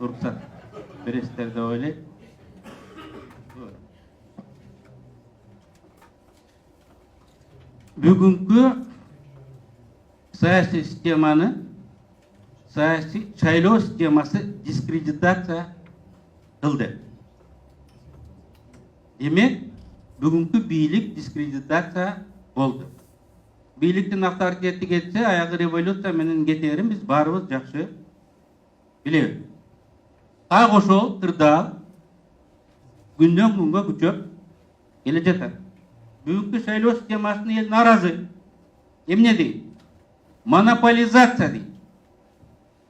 уруксат бересиздер деп ойлойм. Бүгүнкү саясий системаны, саясий шайлоо системасы дискредитация кылды. Демек, бүгүнкү бийлик дискредитация болду. Бийликтин авторитети кетсе, аягы революция менен кетерин биз баарыбыз жакшы билебиз. Так ошол кырдаал күндөн күнгө күчөп келе жатат. Бүгүнкү шайлоо системасына эл наразы. Эмне дейт? Монополизация дейт.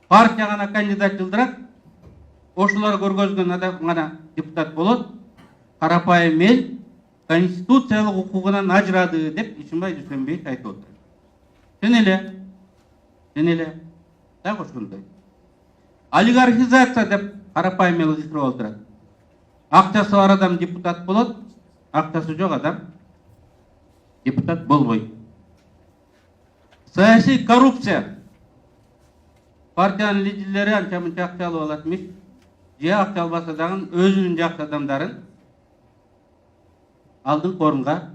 Партия гана кандидат жылдырат, ошолор көргөзгөн адам гана депутат болот. Карапайым эл конституциялык укугунан ажырады деп Ишимбай Дүйшөнбиев айтып отурат. Чын эле. Так ошондой. Олигархизация деп карапайым эл иширип отурат. Акчасы бар адам депутат болот, акчасы жок адам депутат болбойт. Саясий коррупция. Партиянын лидерлери анча мынча акча алып алат эмес. Же акча албаса дагы өзүнүн жакшы адамдарын алдыңкы орунга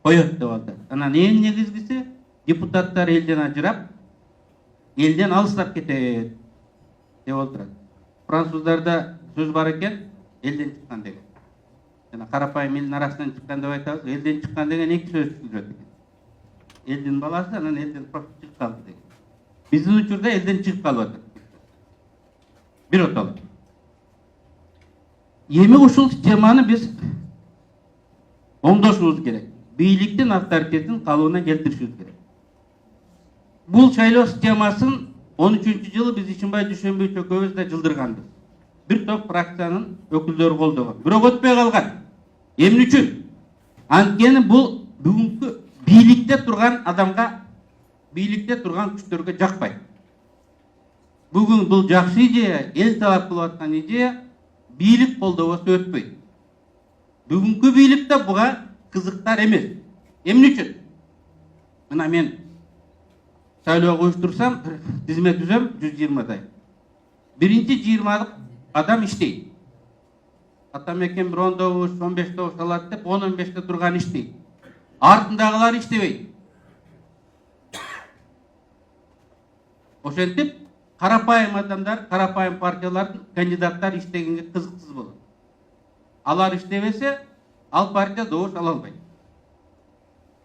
коет деп атат. Анан эң негизгиси депутаттар элден ажырап, элден алыстап кетет деп отурат. Француздарда сөз бар экен, элден чыккан деген. Жана карапайым элдин арасынан чыккан деп айтабыз, элден чыккан деген эки сөз жүрөт экен. Элдин баласы, анан элден просто чыгып калды деген. Биздин учурда элден чыгып калып атат. Бир отол. Эми ушул системаны биз оңдошубуз керек. Бийликтин авторитетин калыбына келтиришибиз керек. Бул шайлоо системасын 13-жылы биз Ишимбай Дүйшөнбиев экөөбүз да жылдырганбыз. Бир топ фракциянын өкүлдөрү колдогон. Бирок өтпөй калган. Эмне үчүн? Анткени бул бүгүнкү бийликте турган адамга, бийликте турган күчтөргө жакпайт. Бүгүн бул жакшы идея, эл талап кылып аткан идея, бийлик колдобосо өтпөйт. Бүгүнкү бийлик да буга кызыктар эмес. Эмне үчүн? Мына мен шайлоого уюштурсам, тизме түзөм 120-дай. Биринчи 20 адам иштейт. Атамекен бир 10 15 алат деп 10-15 турган иштейт. Артындагылар иштебейт. Ошентип карапайым адамдар, карапайым партиялардын кандидаттар иштегенге кызыксыз болот. Алар иштебесе, ал партия добуш ала албайт.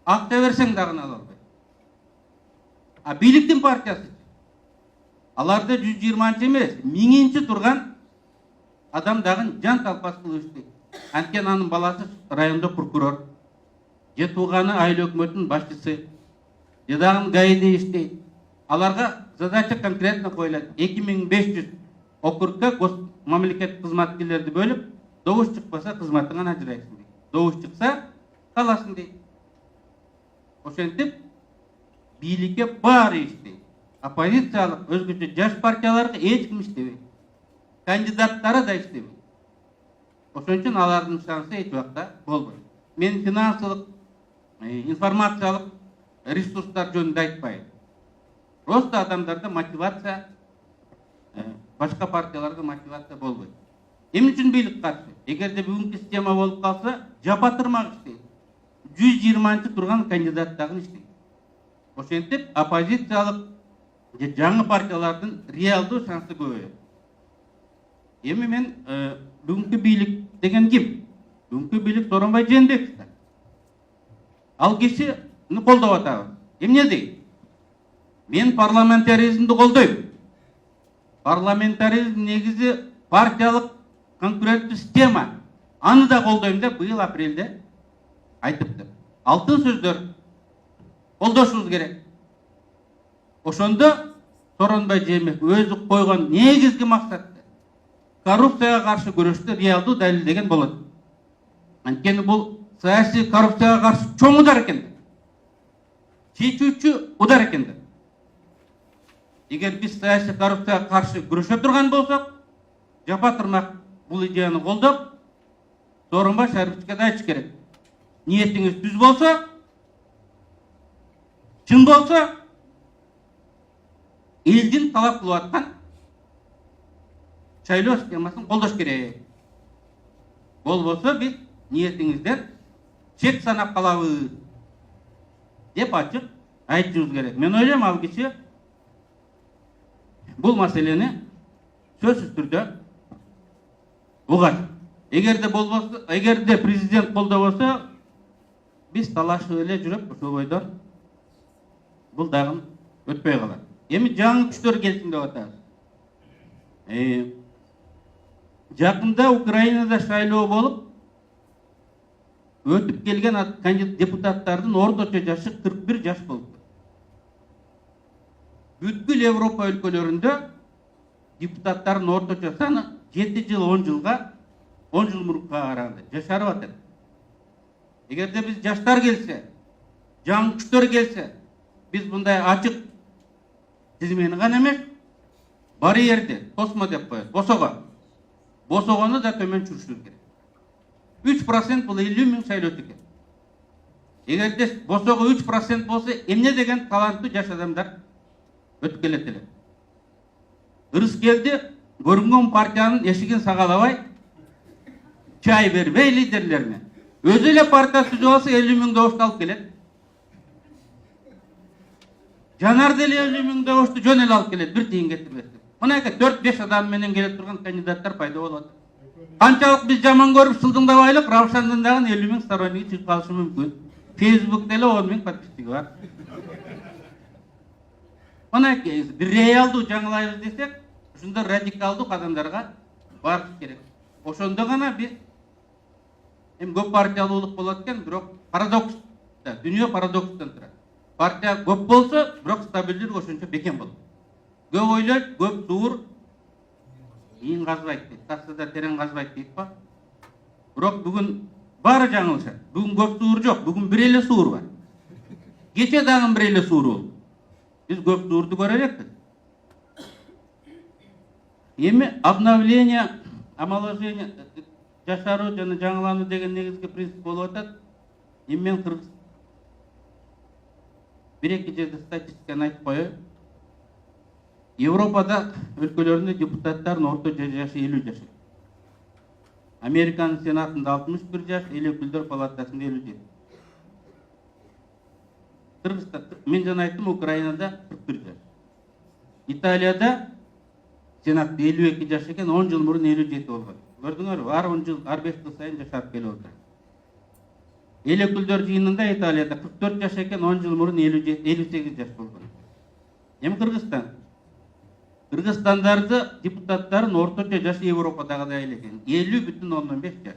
Акча берсең дагы ала албайт. А бийликтин партиясы аларда 120-чы эмес, 1000-чи турган адам дагы жан талпас кылып иштейт. Анткени анын баласы райондо прокурор, же тууганы айыл өкмөтүнүн башчысы, же дагы ГАИде иштейт. Аларга задача конкретно коюлат. 2500 округга мамлекет кызматкерлерди бөлүп, добуш чыкпаса кызматыңан ажырайсың дейт. Добуш чыкса каласың дейт. Ошентип бийликке баары иштейт. Оппозициялык өзгөчө жаш партияларга эч ким иштебейт. Кандидаттары да иштебейт. Ошон үчүн алардын шансы эч убакта болбойт. Мен финансылык, информациялык ресурстар жөнүндө айтпайм. Просто адамдарда мотивация, башка партияларда мотивация болбойт. Эмне үчүн бийлик каршы? Эгерде бүгүнкү система болуп калса, жапатырмак иштейт. 120-чы турган кандидат дагы иштейт. Ошентип оппозициялык же жаңы партиялардын реалдуу шансы көбөйөт. Эми мен бүгүнкү бийлик деген ким? Бүгүнкү бийлик Сооронбай Жээнбеков. Ал кишини колдоп атабыз. Эмне дейт? Мен парламентаризмди колдойм. Парламентаризм негизи партиялык конкуренттүү система. Аны да колдойм деп быйыл апрелде айтыптыр. Алтын сөздөр колдошубуз керек. Ошондо Сооронбай Жээнбеков өзү койгон негизги максаты коррупцияга каршы күрөштү реалдуу далилдеген болот. Анткени бул саясий коррупцияга каршы чоң удар экен. Чечүүчү удар экен. Эгер биз саясий коррупцияга каршы күрөшө турган болсок, жапатырмак бул идеяны колдоп, Сооронбай Шариповичке да айтыш керек. Ниетиңиз түз болсо, чын болсо, элдин талап кылып аткан шайлоо схемасын колдош керек. Болбосо биз ниетиңизден чек санап калабыз деп ачык айтышыбыз керек. Мен ойлойм ал киши бул маселени сөзсүз түрдө угат. Эгерде президент колдобосо, биз талашып эле жүрүп ошол бойдон бул дагы өтпөй калат. Эми жаңы күчтөр келсин деп атабыз. Жакында Украинада шайлоо болуп, өтүп келген депутаттардын орточо жашы 41 жаш болду. Бүткүл Европа өлкөлөрүндө депутаттардын орточо саны 7 жыл 10 жылга 10 жыл мурунка караганда жашарып атат. Эгерде биз жаштар келсе, жаңы күчтөр келсе, биз мындай ачык тизмени гана эмес, барьерди тосмо деп коет, босогону да төмөн чүрүшүбүз керек. 3% бул 50 миң шайлоочу экен. Эгерде босого 3% болсо, эмне деген таланттуу жаш адамдар өтүп келет эле. Ырыс келди, көрүнгөн партиянын эшигин сагалабай, чай бербей лидерлерине. Өзү эле партия түзүп алса 50 миң добушту алып келет. Жанар деле 50 миң добушту жөн эле алып келет, бир тыйын кетирбестен. Мынакей 4-5 адам менен келип турган кандидаттар пайда болуп атат. Канчалык биз жаман көрүп сылдыңдабайлык, Равшандын дагы 50 миң сторонниги чыгып калышы мүмкүн. Facebook'та эле 10 миң подписчиги бар. Мынакей бир реалдуу жаңылайбыз десек, ушундай радикалдуу кадамдарга барыш керек. Ошондо гана биз көп партиялуулук болот экен, бирок парадокс, дүйнө парадокстан турат. Партия көп болсо, бирок стабилдүүлүк ошончо бекем болот. Көп ойлойт, көп суур ийин казбайт дейт, тассада терең казбайт дейт ба. Бирок бүгүн баары жаңылышат. Бүгүн көп суур жок, бүгүн бир эле суур бар. Кече дагы бир эле суур болду. Биз көп суурду көрө элекпиз. Эми обновление, омоложение, жашаруу жана жаңылануу деген негизги принцип болуп атат. Эми мен кыргыз бир-эки жерде статистиканы айтып коеюн. Европада өлкөлөрүндө депутаттардын орточо жашы 50 жаш. Американын сенатында 61 жаш, эл өкүлдөр палатасында 57. Кыргызстан, мен жана айттым, Украинада 41 жаш. Италияда сенатта 52 жаш экен, 10 жыл мурун 57 болгон. Көрдүңөрбү? Ар 10 жыл, ар 5 жыл сайын жашап келип атат. Эл өкүлдөр жыйынында Италияда 44 жаш экен, 10 жыл мурун 58 жаш болгон. Эми Кыргызстандарды депутаттарын орточо жашы Европадагыдай эле экен, 50,5 жаш.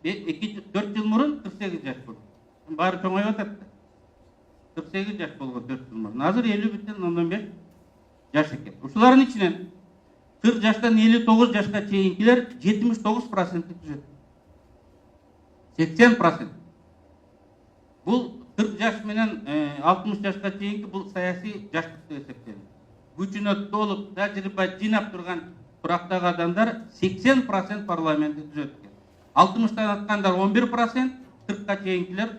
4 жыл мурун 48 жаш болгон. Баары чоңоюп атат. 48 жаш болгон 4 жыл мурун. Азыр 50,5 жаш экен. Ушулардын ичинен 40 жаштан 59 жашка чейинкилер 79% түзөт. 80%. Бул 40 жаш менен 60 жашка чейинки бул саясий жаштык деп эсептелет. Күчүнө толуп, тажрыйба жыйнап турган турактагы адамдар 80% парламентти түзөт экен. 60-тан аткандар 11%, 40ка чейинкилер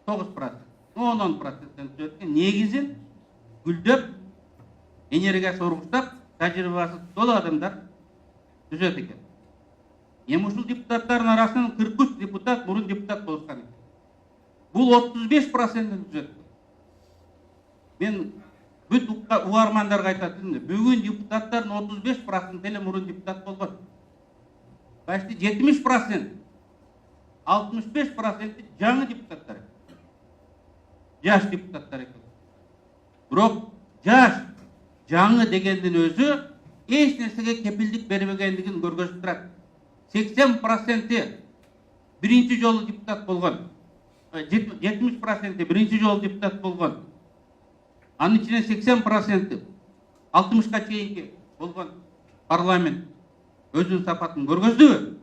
9%. 10% түзөт экен. Негизин гүлдөп, энергия соргуштап, тажрыйбасы толу адамдар түзөт экен. Эми ушул депутаттардын арасынан 43 депутат мурун депутат болушкан экен. Бул 35% түзөт. Мен бүт угармандарга айтатым, бүгүн депутаттардын 35% эле мурун депутат болгон. Почти 70%, 65% жаңы депутаттар. Жаш депутаттар экен. Бирок жаш, жаңы дегендин өзү эч нерсеге кепилдик бербегендигин көргөзүп турат. 80% биринчи жолу депутат болгон. 70% биринчи жолу депутат болгон. Анын ичинен 80% 60ка чейинки болгон парламент өзүнүн сапатын көргөздүбү?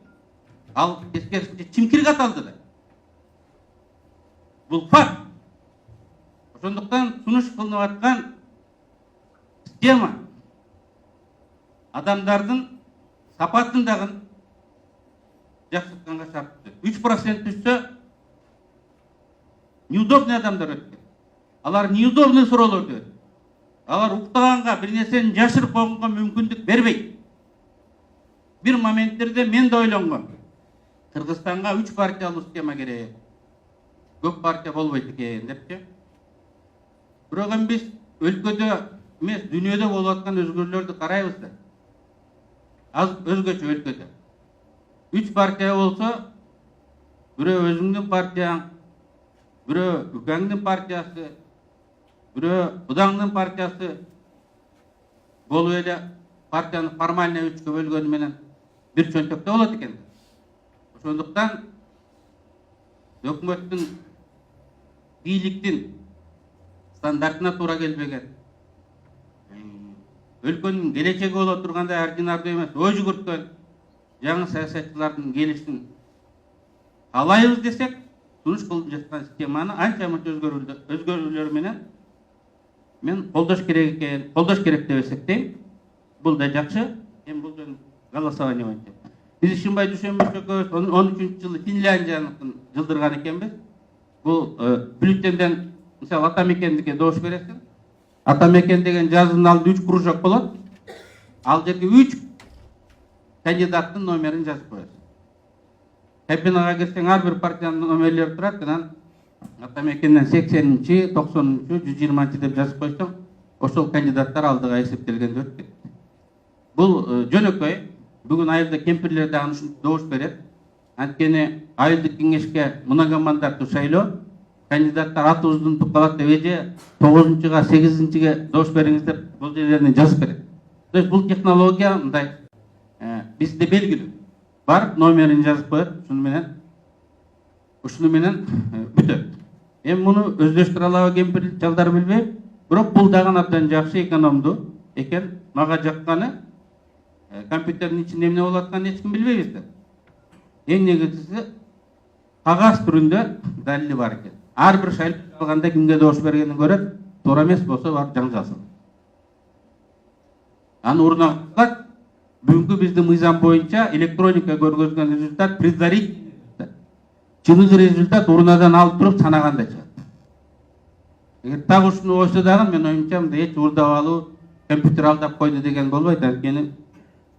Ал тескерисинче чимкирге аталды да. Бул факт. Ошондуктан сунуш кылынып аткан система адамдардын сапатын дагы жакшыртканга шарт түзөт. 3% түшсө неудобный адамдар өтөт. Алар неудобный суроолорду өтөт. Алар уктаганга бир нерсени жашырып койгонго мүмкүндүк бербейт. Бир моменттерде мен да ойлонгом. Кыргызстанга 3 партиялуу система керек. Көп партия болбойт экен депчи. Бирок эми биз өлкөдө эмес, дүйнөдө болуп аткан өзгөрүүлөрдү карайбыз да. Az өзгөчө өлкөдө. 3 партия болсо, бирөө өзүңдүн партияң, бирөө үкәңдин партиясы, бирөө будаңдын партиясы болуп эле партияны формально 3-кө бөлгөнү менен бир чөнтөктө болот экен. Ошондуктан өкмөттүн бийликтин стандартына туура келбеген, өлкөнүн келечеги боло тургандай ординардуу эмес, ой жүгүрткөн жаңы саясатчылардын келишин алайбыз десек, сунуш кылып жаткан системаны анча мынча өзгөрүүлөр менен мен колдош керек деп эсептейм. Бул да жакшы. Эми бул жөн голосование боюнча. Биз Ишимбай Дүйшөнбөк экөөбүз 13-жылы Финляндияныкын жылдырган экенбиз. Бул бюллетенден мисалы Атамекендике добуш бересиң. Атамекен деген жазынын алдында 3 кружок болот. Ал жерге 3 кандидаттын номерин жазып коесуң. Кабинага кирсең, ар бир партиянын номерлери турат, анан Атамекенден 80-чи, 90-чу, 120-чы деп жазып койсоң, ошол кандидаттар алдыга эсептелгенде өтүп кетти. Бул жөнөкөй. Бүгүн айылда кемпирлер дагы ушинтип добуш берет. Анткени айылдык кеңешке многомандаттуу шайлоо, кандидаттар атыбыздын тукталат деп эже 9-чуга, 8-чиге добуш бериңиз деп бул жерлерин жазып берет. То есть бул технология мындай бизде белгилүү. Бар номерин жазып коет, ушуну менен бүтөт. Эми муну өздөштүрө алабы кемпир жалдар билбейм, бирок бул дагы абдан жакшы, экономдуу экен. Мага жакканы компьютердин ичинде эмне болуп атканын эч ким билбейбиз да. Эң негизгиси кагаз түрүндө далили бар экен. Ар бир шайлоо алганда кимге добуш бергенин көрөт, туура эмес болсо бар жаңжалсын. Аны урнага бүгүнкү биздин мыйзам боюнча электроника көргөзгөн результат предварительный. Чыныгы результат урнадан алып туруп санаганда чыгат. Эгер так ушуну койсо дагы мен оюмча мындай эч уурдап алуу, компьютер алдап койду деген болбойт. Анткени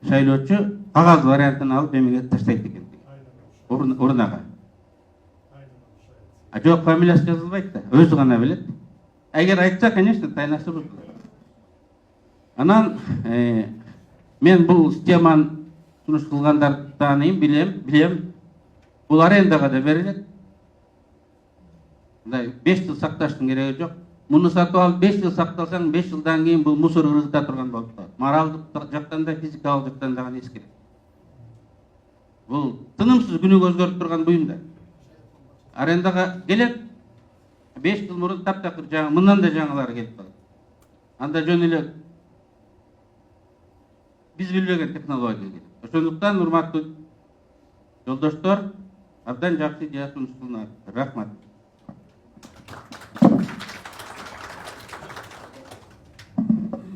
шайлоочу кагаз вариантын алып эмеге таштайт экен. Урнага. Жок, фамилиясы жазылбайт да, өзү гана билет. Эгер айтса, конечно, тайнасы бузулат. Анан мен бул системаны сунуш кылгандарды тааныйм, билем. Бул арендага да берилет. Мындай 5 жыл сакташтын кереги жок. Муну сатып алып 5 жыл сакталсаң, 5 жылдан кийин бул мусор ыргыта турган болуп калат. Моралдык жактан да, физикалык жактан да эскерет. Бул тынымсыз күнүгө өзгөрүп турган буюм да. Арендага келет. 5 жыл мурун таптакыр жаңы, мындан да жаңылары келип калат. Анда жөн эле биз билбеген технология келет. Ошондуктан урматтуу жолдоштор, абдан жакшы идея сунуш кылынат. Рахмат.